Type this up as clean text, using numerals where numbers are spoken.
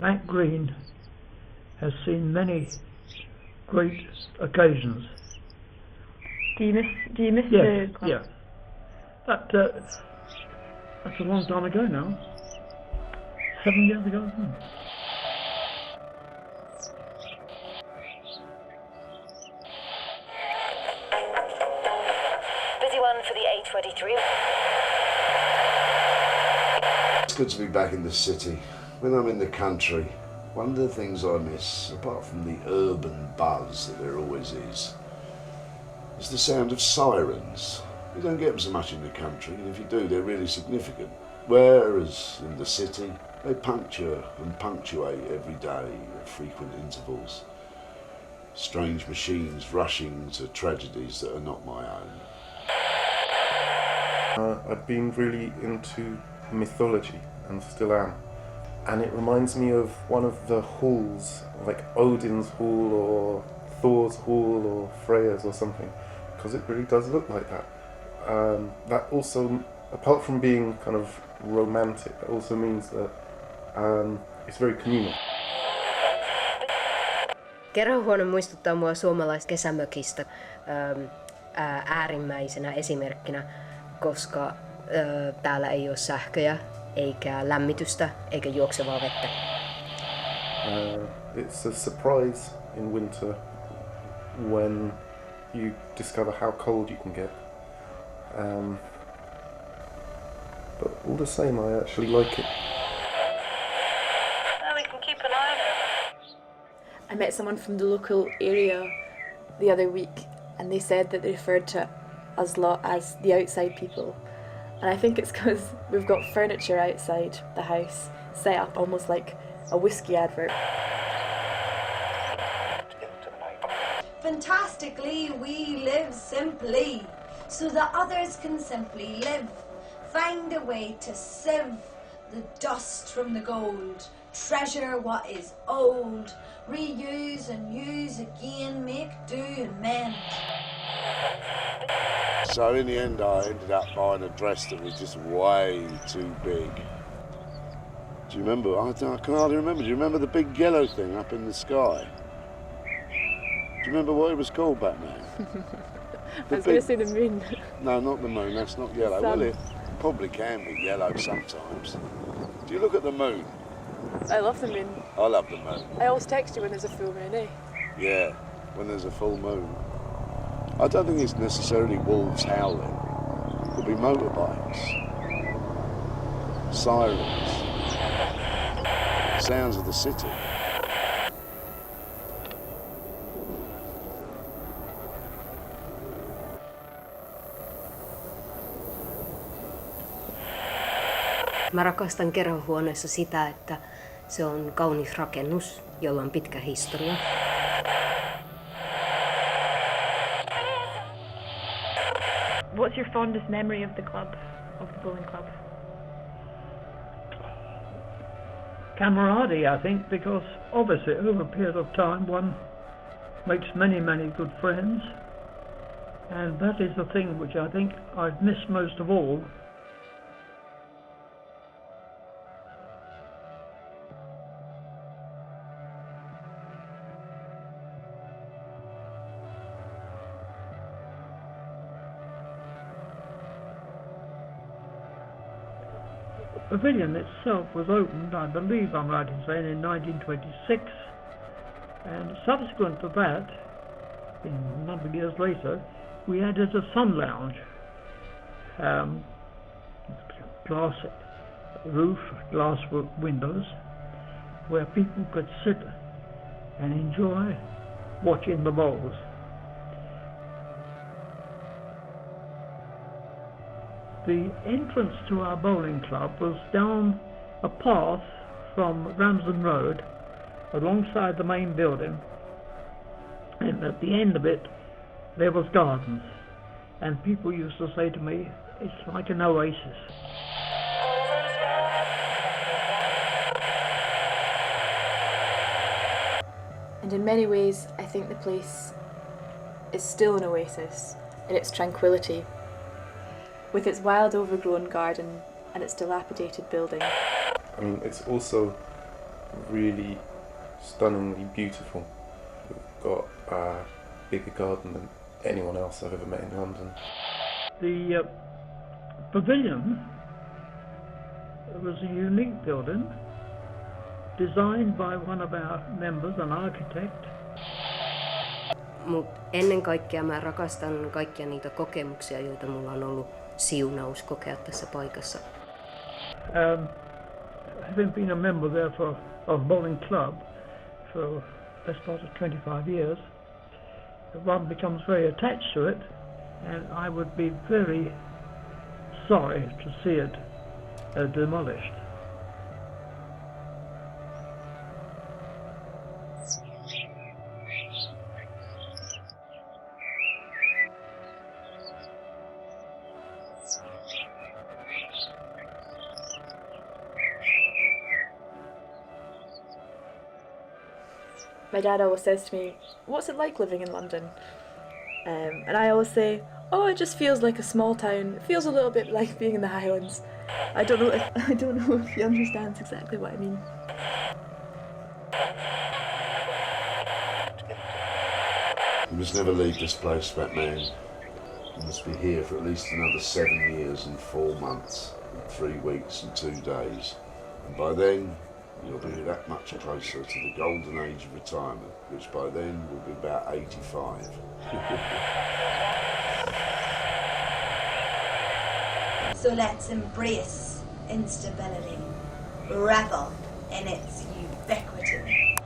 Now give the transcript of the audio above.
That green has seen many great occasions. Do you miss Yes, the club? yeah. That's a long time ago now. 7 years ago. Busy one for the A23. It's good to be back in the city. When I'm in the country, one of the things I miss, apart from the urban buzz that there always is the sound of sirens. You don't get them so much in the country, and if you do, they're really significant. Whereas in the city, they puncture and punctuate every day at frequent intervals. Strange machines rushing to tragedies that are not my own. I've been really into mythology, and still am. And it reminds me of one of the halls, like Odin's hall or Thor's hall or Freya's or something, because it really does look like that. That also, apart from being kind of romantic, it also means that it's very communal. Kerhohuone muistuttaa mua suomalaisesta kesämökistä äärimmäisenä esimerkkinä, koska täällä ei ole sähköjä, eikä lämmitystä, eikä juoksevaa vettä. It's a surprise in winter when you discover how cold you can get. But all the same, I actually like it. Well, we can keep an eye on it. I met someone from the local area the other week, and they said that they referred to us lot as the outside people. And I think it's because we've got furniture outside the house set up almost like a whiskey advert. Fantastically, we live simply, so that others can simply live. Find a way to sieve the dust from the gold, treasure what is old, reuse and use again, make do and mend. So in the end, I ended up buying a dress that was just way too big. Do you remember? I can hardly remember. Do you remember the big yellow thing up in the sky? Do you remember what it was called back then? I was going to say the moon. No, not the moon. That's not yellow. Well, it probably can be yellow sometimes. Do you look at the moon? I love the moon. I love the moon. I always text you when there's a full moon, eh? Yeah, when there's a full moon. I don't think it's necessarily wolves howling. It could be motorbikes, sirens, sounds of the city. Mä rakastan kerhohuoneessa sitä, että se on kaunis rakennus, jolla on pitkä historia. What's your fondest memory of the club, of the bowling club? Camaraderie, I think, because obviously over a period of time one makes many, many good friends, and that is the thing which I think I've missed most of all. The pavilion itself was opened, I believe I'm right in saying, in 1926, and subsequent to that, a number of years later, we added a sun lounge, glass roof, glass windows, where people could sit and enjoy watching the bowls. The entrance to our bowling club was down a path from Ramsden Road alongside the main building, and at the end of it there was gardens, and people used to say to me, it's like an oasis. And in many ways, I think the place is still an oasis in its tranquility, with its wild overgrown garden and its dilapidated building. I mean, it's also really stunningly beautiful. We've got a bigger garden than anyone else I've ever met in London. The pavilion was a unique building designed by one of our members, an architect. Mut ennen kaikkea mä rakastan kaikkia niitä kokemuksia, joita mulla on ollut siunaus kokea tässä paikassa. Having been a member there of bowling club for best part of 25 years, one becomes very attached to it, and I would be very sorry to see it demolished. My dad always says to me, "What's it like living in London?" And I always say, "Oh, it just feels like a small town. It feels a little bit like being in the Highlands." I don't know if he understands exactly what I mean. You must never leave this place, Batman. You must be here for at least another 7 years and 4 months, and 3 weeks and 2 days. And by then, you'll be that much closer to the golden age of retirement, which by then will be about 85. So let's embrace instability, revel in its ubiquity.